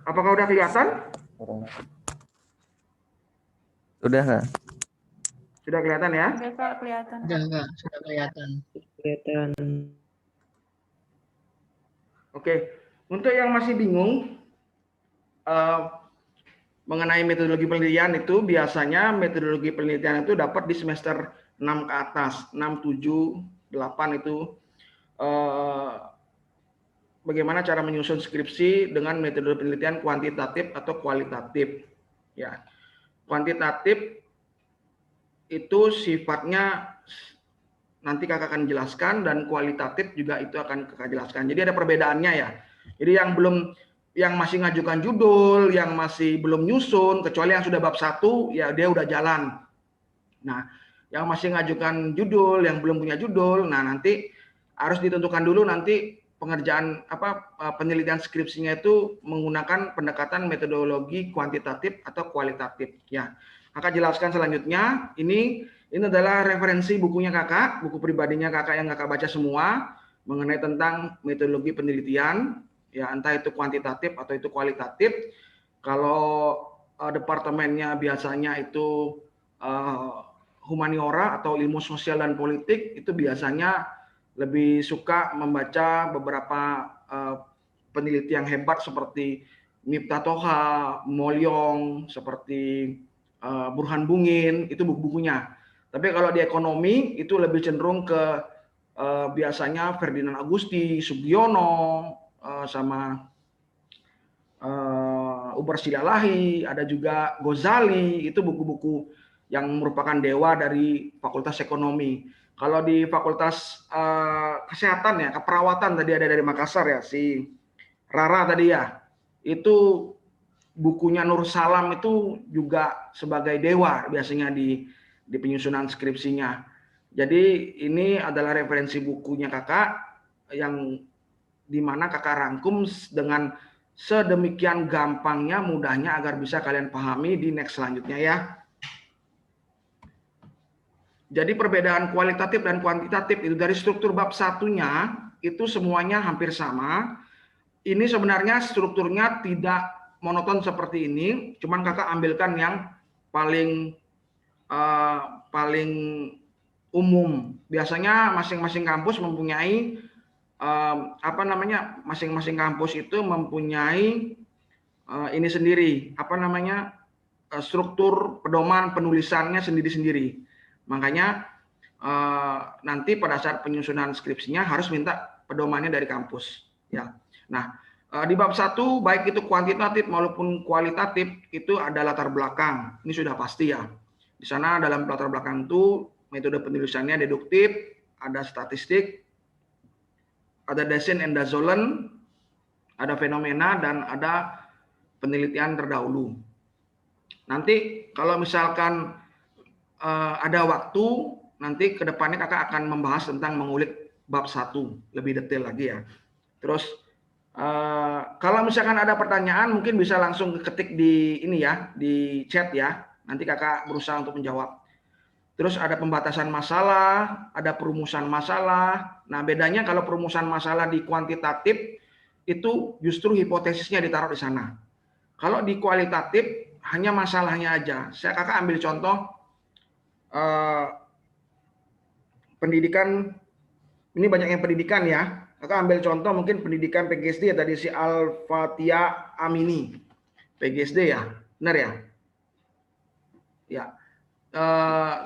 Apakah udah kelihatan? Sudah nggak? Sudah kelihatan ya? Sudah Kak, kelihatan. Sudah kelihatan. Oke, untuk yang masih bingung mengenai metodologi penelitian itu biasanya metodologi penelitian itu dapat di semester 6 ke atas, 6, 7, 8 itu bagaimana cara menyusun skripsi dengan metode penelitian kuantitatif atau kualitatif. Ya, kuantitatif itu sifatnya nanti kakak akan jelaskan, dan kualitatif juga itu akan kakak jelaskan. Jadi ada perbedaannya ya. Jadi yang masih ngajukan judul, yang masih belum nyusun, kecuali yang sudah bab 1 ya dia udah jalan. Nah, yang masih ngajukan judul, yang belum punya judul, nah nanti harus ditentukan dulu nanti pengerjaan penelitian skripsinya itu menggunakan pendekatan metodologi kuantitatif atau kualitatif ya. Kakak jelaskan selanjutnya, ini adalah referensi bukunya kakak, buku pribadinya kakak yang kakak baca semua mengenai tentang metodologi penelitian ya, entah itu kuantitatif atau itu kualitatif. Kalau departemennya biasanya itu humaniora atau ilmu sosial dan politik, itu biasanya lebih suka membaca beberapa peneliti yang hebat seperti Miftah Toha, Molyong, seperti Burhan Bungin, itu buku-bukunya. Tapi kalau di ekonomi itu lebih cenderung ke biasanya Ferdinand Agusti, Sugiono, sama Ubar Silalahi, ada juga Ghazali, itu buku-buku yang merupakan dewa dari Fakultas Ekonomi. Kalau di Fakultas Kesehatan ya, keperawatan tadi ada dari Makassar ya, si Rara tadi ya, itu bukunya Nur Salam itu juga sebagai dewa biasanya di penyusunan skripsinya. Jadi ini adalah referensi bukunya kakak yang dimana kakak rangkum dengan sedemikian gampangnya, mudahnya agar bisa kalian pahami di next selanjutnya ya. Jadi perbedaan kualitatif dan kuantitatif itu dari struktur bab satunya itu semuanya hampir sama. Ini sebenarnya strukturnya tidak monoton seperti ini, cuman kakak ambilkan yang paling umum. Biasanya masing-masing kampus mempunyai masing-masing kampus itu mempunyai ini sendiri, struktur pedoman penulisannya sendiri-sendiri. Makanya nanti pada saat penyusunan skripsinya harus minta pedomannya dari kampus ya. Nah, di bab 1 baik itu kuantitatif maupun kualitatif itu ada latar belakang. Ini sudah pasti ya. Di sana dalam latar belakang itu metode penulisannya deduktif, ada statistik, ada Dasein and Dazolen, ada fenomena, dan ada penelitian terdahulu. Nanti kalau misalkan ada waktu, nanti ke depannya kakak akan membahas tentang mengulik bab 1 lebih detail lagi ya. Terus kalau misalkan ada pertanyaan mungkin bisa langsung ketik di ini ya, di chat ya. Nanti kakak berusaha untuk menjawab. Terus ada pembatasan masalah, ada perumusan masalah. Nah, bedanya kalau perumusan masalah di kuantitatif itu justru hipotesisnya ditaruh di sana. Kalau di kualitatif hanya masalahnya aja. Kakak ambil contoh pendidikan, ini banyak yang pendidikan ya. Kakak ambil contoh mungkin pendidikan PGSD tadi si Al-Fatia Amini. PGSD ya, benar ya? Ya.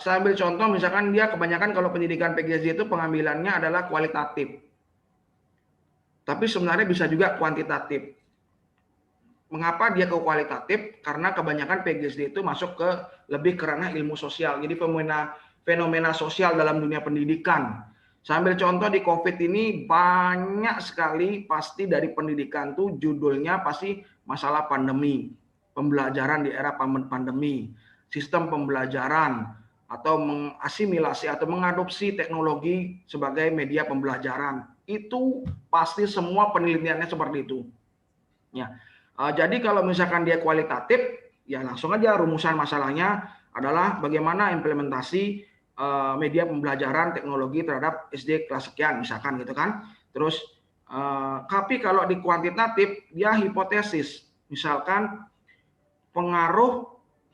Saya ambil contoh misalkan dia kebanyakan kalau pendidikan PGSD itu pengambilannya adalah kualitatif. Tapi sebenarnya bisa juga kuantitatif. Mengapa dia ke kualitatif? Karena kebanyakan PGSD itu masuk ke lebih ke ranah ilmu sosial. Jadi fenomena sosial dalam dunia pendidikan. Saya ambil contoh di COVID ini banyak sekali pasti dari pendidikan tuh judulnya pasti masalah pandemi, pembelajaran di era pandemi, sistem pembelajaran atau mengasimilasi atau mengadopsi teknologi sebagai media pembelajaran. Itu pasti semua penelitiannya seperti itu. Ya. Jadi kalau misalkan dia kualitatif, ya langsung aja rumusan masalahnya adalah bagaimana implementasi media pembelajaran teknologi terhadap SD kelas sekian misalkan gitu kan. Terus tapi kalau di kuantitatif dia hipotesis, misalkan pengaruh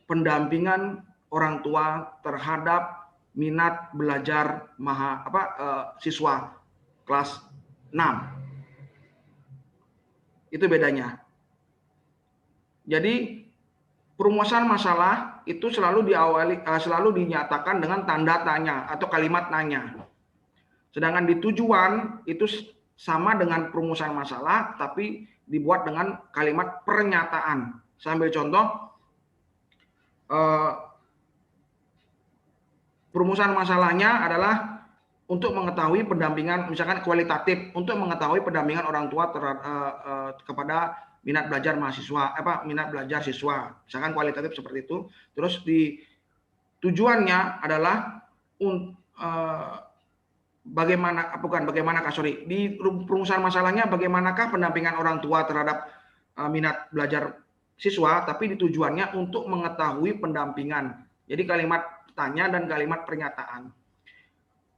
pendampingan orang tua terhadap minat belajar siswa kelas 6. Itu bedanya. Jadi perumusan masalah itu selalu dinyatakan dengan tanda tanya atau kalimat nanya. Sedangkan di tujuan itu sama dengan perumusan masalah tapi dibuat dengan kalimat pernyataan. Saya ambil contoh, perumusan masalahnya adalah untuk mengetahui pendampingan, misalkan kualitatif, untuk mengetahui pendampingan orang tua kepada minat belajar mahasiswa, minat belajar siswa, misalkan kualitatif seperti itu. Terus di tujuannya adalah di perumusan masalahnya bagaimanakah pendampingan orang tua terhadap minat belajar siswa, tapi di tujuannya untuk mengetahui pendampingan. Jadi kalimat tanya dan kalimat pernyataan.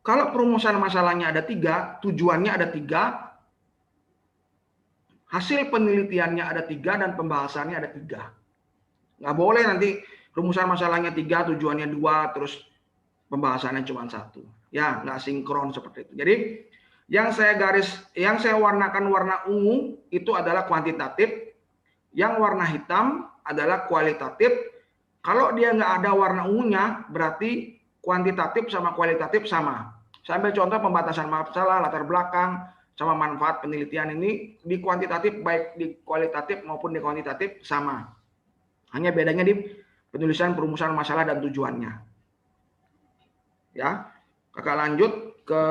Kalau perumusan masalahnya ada 3, tujuannya ada 3, hasil penelitiannya ada 3, dan pembahasannya ada 3. Nggak boleh nanti rumusan masalahnya 3, tujuannya 2, terus pembahasannya cuma 1. Ya, nggak sinkron seperti itu. Jadi yang saya warnakan warna ungu itu adalah kuantitatif, yang warna hitam adalah kualitatif. Kalau dia nggak ada warna ungunya, berarti kuantitatif sama kualitatif sama. Saya ambil contoh pembatasan masalah, latar belakang, sama manfaat penelitian ini di kuantitatif, baik di kualitatif maupun di kuantitatif sama. Hanya bedanya di penulisan perumusan masalah dan tujuannya. Ya, kakak lanjut ke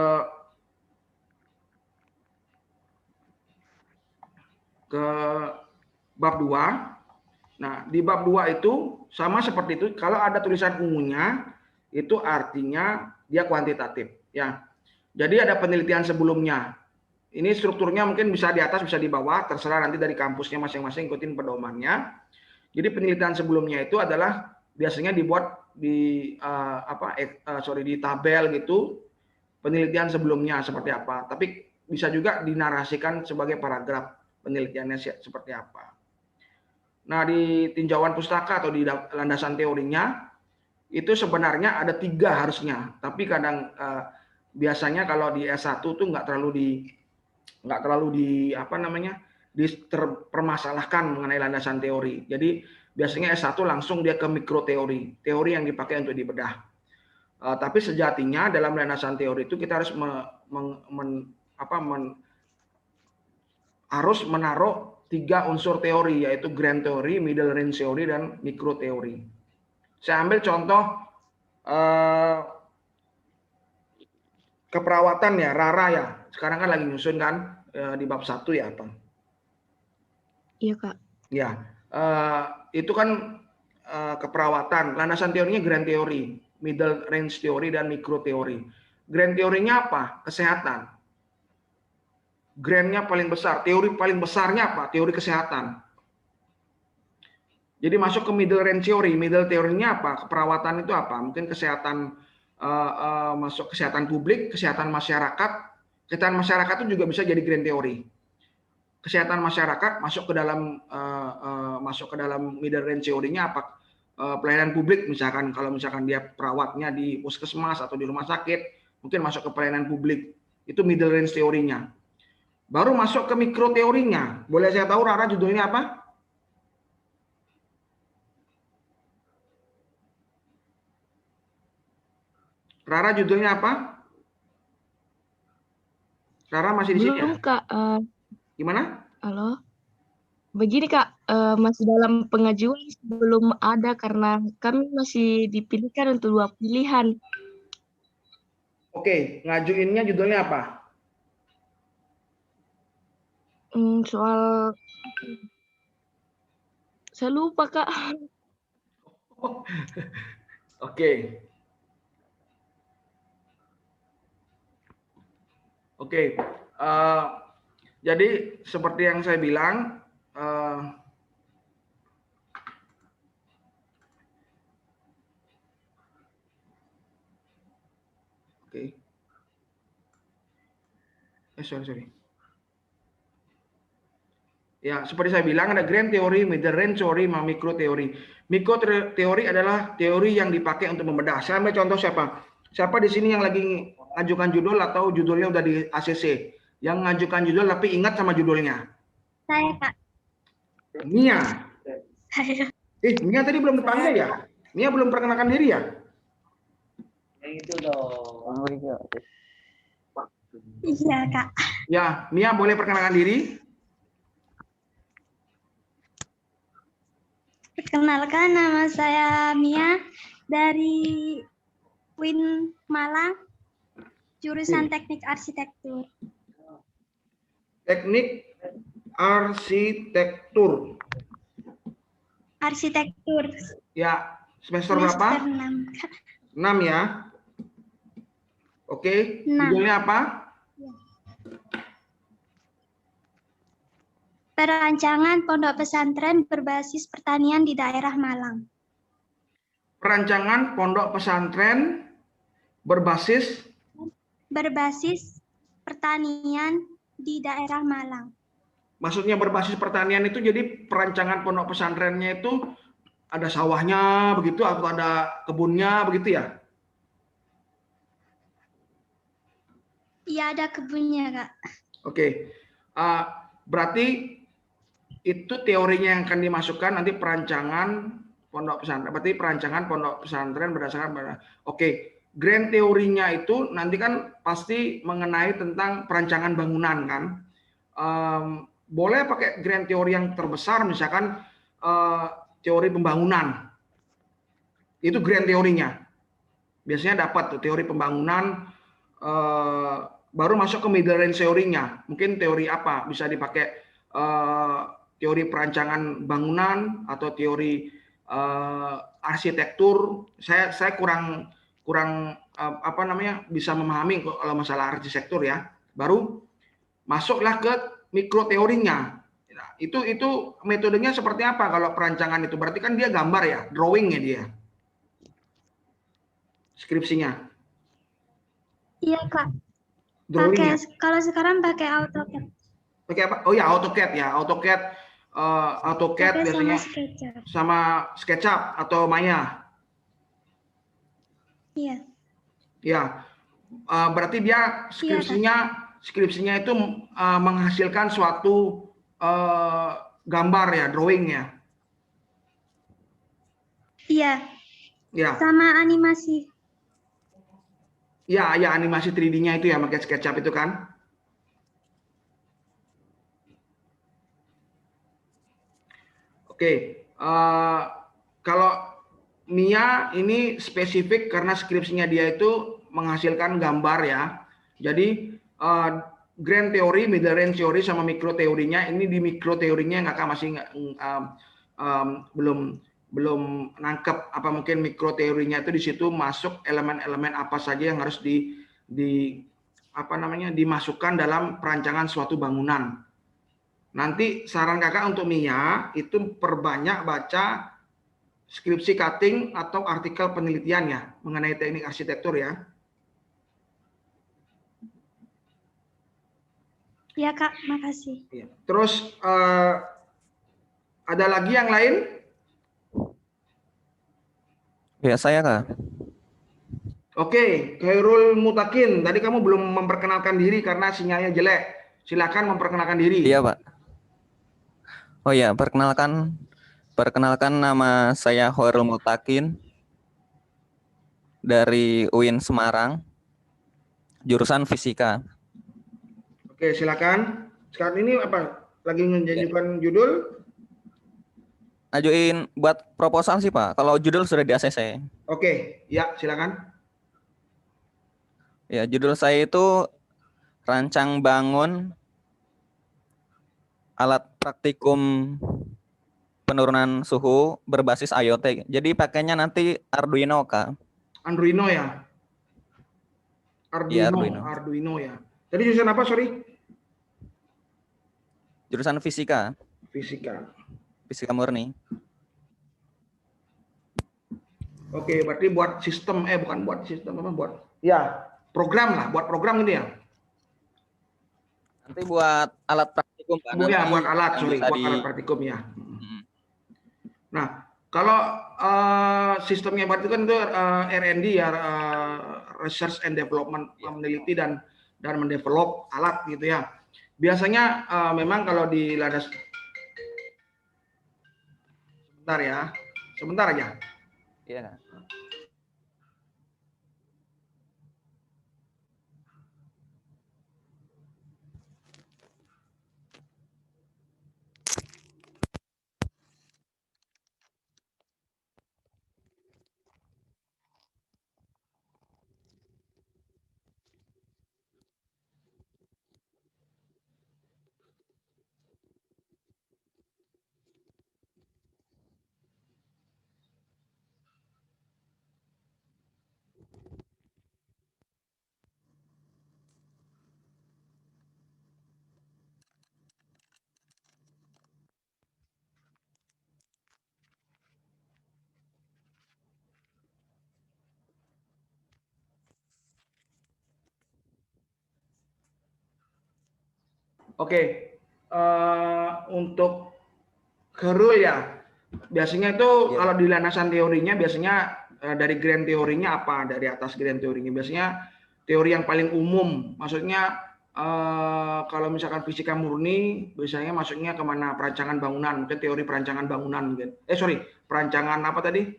bab 2. Nah, di bab 2 itu sama seperti itu. Kalau ada tulisan ungunya, itu artinya dia kuantitatif. Ya, jadi ada penelitian sebelumnya. Ini strukturnya mungkin bisa di atas, bisa di bawah, terserah nanti dari kampusnya masing-masing ikutin pedomannya. Jadi penelitian sebelumnya itu adalah biasanya dibuat di di tabel gitu, penelitian sebelumnya seperti apa. Tapi bisa juga dinarasikan sebagai paragraf penelitiannya seperti apa. Nah, di tinjauan pustaka atau di landasan teorinya itu sebenarnya ada 3 harusnya, tapi kadang biasanya kalau di S1 tuh nggak terlalu terpermasalahkan mengenai landasan teori. Jadi biasanya S1 langsung dia ke mikroteori, teori yang dipakai untuk dibedah. Tapi sejatinya dalam landasan teori itu kita harus menaruh 3 unsur teori, yaitu grand teori, middle range teori, dan mikro teori. Saya ambil contoh keperawatan ya, Rara ya. Sekarang kan lagi nyusun kan di bab 1 ya apa? Iya, Kak. Ya, itu kan keperawatan. Landasan teorinya grand teori, middle range teori, dan mikro teori. Grand teorinya apa? Kesehatan. Grand-nya paling besar, teori paling besarnya apa? Teori kesehatan. Jadi masuk ke middle range teori. Middle teorinya apa? Keperawatan itu apa? Mungkin kesehatan, masuk kesehatan publik, kesehatan masyarakat. Kesehatan masyarakat itu juga bisa jadi grand teori. Kesehatan masyarakat masuk ke dalam middle range teorinya apa? Pelayanan publik misalkan, kalau misalkan dia perawatnya di puskesmas atau di rumah sakit, mungkin masuk ke pelayanan publik. Itu middle range teorinya. Baru masuk ke mikro teorinya. Boleh saya tahu Rara judulnya apa? Rara judulnya apa? Rara masih di sini ya? Belum, Kak. Gimana? Halo. Begini, Kak. Masih dalam pengajuan, belum ada karena kami masih dipilihkan untuk 2 pilihan. Oke, ngajuinnya judulnya apa? Soal saya lupa, Kak. Oke. Oke. Jadi seperti yang saya bilang, Oke. Sorry. Ya, seperti saya bilang ada grand teori, middle range teori, sama micro teori. Micro teori adalah teori yang dipakai untuk membedah. Saya ambil contoh siapa? Siapa di sini yang lagi ngajukan judul atau judulnya udah di ACC? Yang ngajukan judul tapi ingat sama judulnya. Saya, Kak. Mia. Saya. Mia tadi belum dipanggil ya? Mia belum perkenalkan diri ya? Itu dong. Iya, Kak. Ya, Mia boleh perkenalkan diri? Perkenalkan, nama saya Mia dari UIN Malang, jurusan Teknik Arsitektur. Teknik Arsitektur. Arsitektur. Ya, semester berapa? 6, Kak. 6 ya. Oke, 6. judulnya apa? Perancangan pondok pesantren berbasis pertanian di daerah Malang. Perancangan pondok pesantren berbasis pertanian di daerah Malang. maksudnya berbasis pertanian itu jadi perancangan pondok pesantrennya itu ada sawahnya begitu atau ada kebunnya begitu ya? Iya, ada kebunnya, Kak. Oke. Berarti itu teorinya yang akan dimasukkan nanti perancangan pondok pesantren. Berarti perancangan pondok pesantren berdasarkan Oke. Grand teorinya itu nanti kan pasti mengenai tentang perancangan bangunan kan. Boleh pakai grand teori yang terbesar misalkan teori pembangunan. Itu grand teorinya. Biasanya dapat tuh teori pembangunan baru masuk ke middle range teorinya. Mungkin teori apa? Bisa dipakai teori perancangan bangunan atau teori arsitektur. Saya kurang apa namanya bisa memahami kalau masalah arsitektur ya. Baru masuklah ke mikro teorinya. Nah, itu metodenya seperti apa kalau perancangan itu? Berarti kan dia gambar ya, drawingnya dia. Skripsinya. Iya, Kak. Drawingnya. Kalau sekarang pakai AutoCAD. Pakai apa? Oh ya, AutoCAD ya. AutoCAD biasanya sama SketchUp atau Maya. Iya. Ya. Berarti dia skripsinya itu menghasilkan suatu gambar ya, drawing ya. Iya. Ya. Sama animasi. Ya, animasi 3D-nya itu ya, pakai SketchUp itu kan. Oke, kalau Mia ini spesifik karena skripsinya dia itu menghasilkan gambar ya. Jadi grand teori, middle range teori sama mikro teorinya ini di mikro teorinya nggak masih belum nangkep apa mungkin mikro teorinya itu di situ masuk elemen-elemen apa saja yang harus dimasukkan dalam perancangan suatu bangunan. Nanti saran kakak untuk Mia itu perbanyak baca skripsi cutting atau artikel penelitian ya mengenai teknik arsitektur ya. Ya, Kak, makasih. Terus ada lagi yang lain? Ya, saya, Kak. Oke, Khairul Mutakin. Tadi kamu belum memperkenalkan diri karena sinyalnya jelek. Silakan memperkenalkan diri. Iya, Pak. Oh ya, perkenalkan nama saya Khairul Mutakin dari UIN Semarang, jurusan Fisika. Oke, silakan. Sekarang ini apa? Lagi menjanjikan judul? Ajuin buat proposal sih, Pak. Kalau judul sudah di ACC. Oke, ya silakan. Ya, judul saya itu rancang bangun alat praktikum penurunan suhu berbasis IoT. Jadi pakainya nanti Arduino, Kak. Arduino ya? Iya, Arduino ya. Tadi jurusan apa, sorry? Jurusan Fisika. Fisika murni. Oke, berarti buat sistem bukan buat sistem apa buat? Ya. program lah, buat program gitu ya. Nanti buat alat praktikum Pak. Oh ya, Nanti buat alat, yang sorry, bisa buat alat praktikum ya. Mm. Nah, kalau sistemnya berarti kan itu R&D ya, research and development, meneliti dan mendevelop alat gitu ya. Biasanya memang kalau di landas, sebentar ya, sebentar aja. Iya kan? Oke, untuk Gerul ya, biasanya itu kalau di landasan teorinya biasanya dari grand teorinya apa, dari atas grand teorinya biasanya teori yang paling umum, maksudnya kalau misalkan fisika murni biasanya masuknya kemana, perancangan bangunan, mungkin teori perancangan bangunan mungkin, perancangan apa tadi,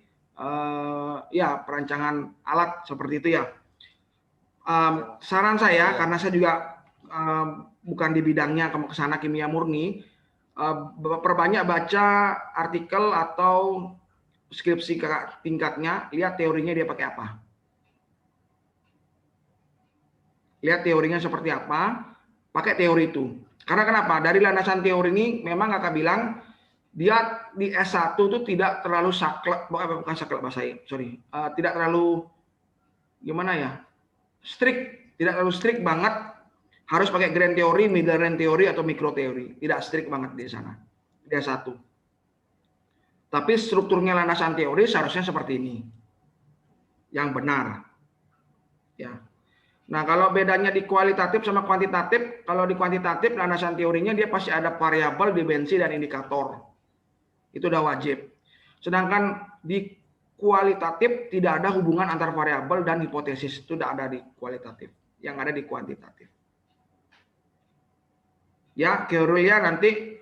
ya perancangan alat seperti itu ya. Saran saya, karena saya juga bukan di bidangnya ke sana kimia murni, perbanyak baca artikel atau skripsi kakak tingkatnya, lihat teorinya dia pakai apa. Lihat teorinya seperti apa, pakai teori itu. Karena kenapa? Dari landasan teori ini memang kakak bilang dia di S1 itu tidak terlalu saklek, bukan saklek bahasa, sorry, tidak terlalu gimana ya, strict, tidak terlalu strict banget harus pakai grand teori, middle range teori atau mikro teori, tidak strict banget di sana, di S1. Tapi strukturnya landasan teori seharusnya seperti ini, yang benar. Ya. Nah, kalau bedanya di kualitatif sama kuantitatif, kalau di kuantitatif landasan teorinya dia pasti ada variabel, dimensi, dan indikator. Itu udah wajib. Sedangkan di kualitatif tidak ada hubungan antar variabel dan hipotesis. Itu tidak ada di kualitatif. Yang ada di kuantitatif. Ya, Georulia nanti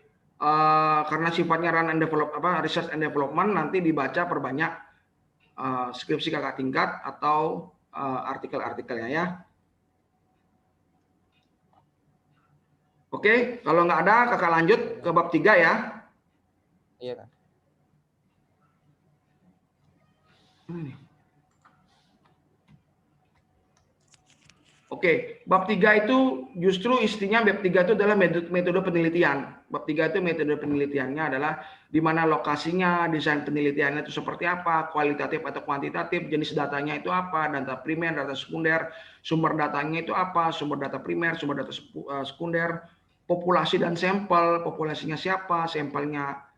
karena sifatnya run and develop, research and development, nanti dibaca perbanyak skripsi kakak tingkat atau artikel-artikelnya ya. Oke, kalau nggak ada kakak lanjut ke bab 3 ya. Iya kan. Oke, bab 3 itu justru istinya bab 3 itu adalah metode penelitian. Bab 3 itu metode penelitiannya adalah di mana lokasinya, desain penelitiannya itu seperti apa, kualitatif atau kuantitatif, jenis datanya itu apa, data primer, data sekunder, sumber datanya itu apa, sumber data primer, sumber data sekunder, populasi dan sampel, populasinya siapa, sampelnya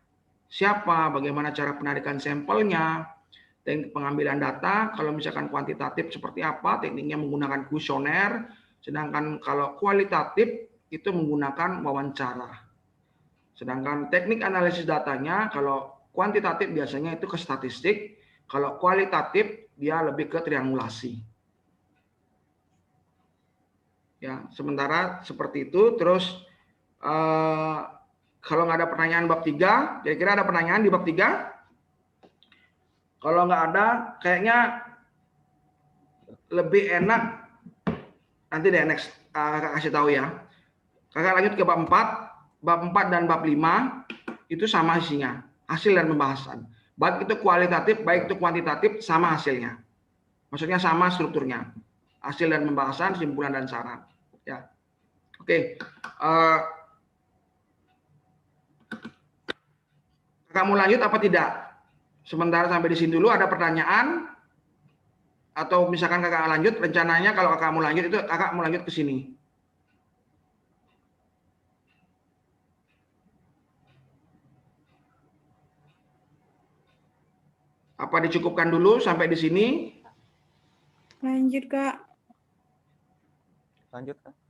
siapa, bagaimana cara penarikan sampelnya, teknik pengambilan data, kalau misalkan kuantitatif seperti apa, tekniknya menggunakan kuesioner, sedangkan kalau kualitatif itu menggunakan wawancara. Sedangkan teknik analisis datanya, kalau kuantitatif biasanya itu ke statistik, kalau kualitatif dia lebih ke triangulasi. Ya, sementara seperti itu. Terus kalau nggak ada pertanyaan bab 3, kira-kira ada pertanyaan di bab 3? Kalau nggak ada, kayaknya lebih enak nanti deh next kakak kasih tahu ya. Kakak lanjut ke bab 4 dan bab 5 itu sama isinya, hasil dan pembahasan. Baik itu kualitatif, baik itu kuantitatif, sama hasilnya. Maksudnya sama strukturnya. Hasil dan pembahasan, kesimpulan dan saran. Ya. Oke. Kakak mau lanjut apa tidak? Sementara sampai di sini dulu, ada pertanyaan? Atau misalkan kakak lanjut, rencananya kalau kakak mau lanjut itu kakak mau lanjut ke sini. Apa dicukupkan dulu sampai di sini? Lanjut, Kak. Lanjut, Kak.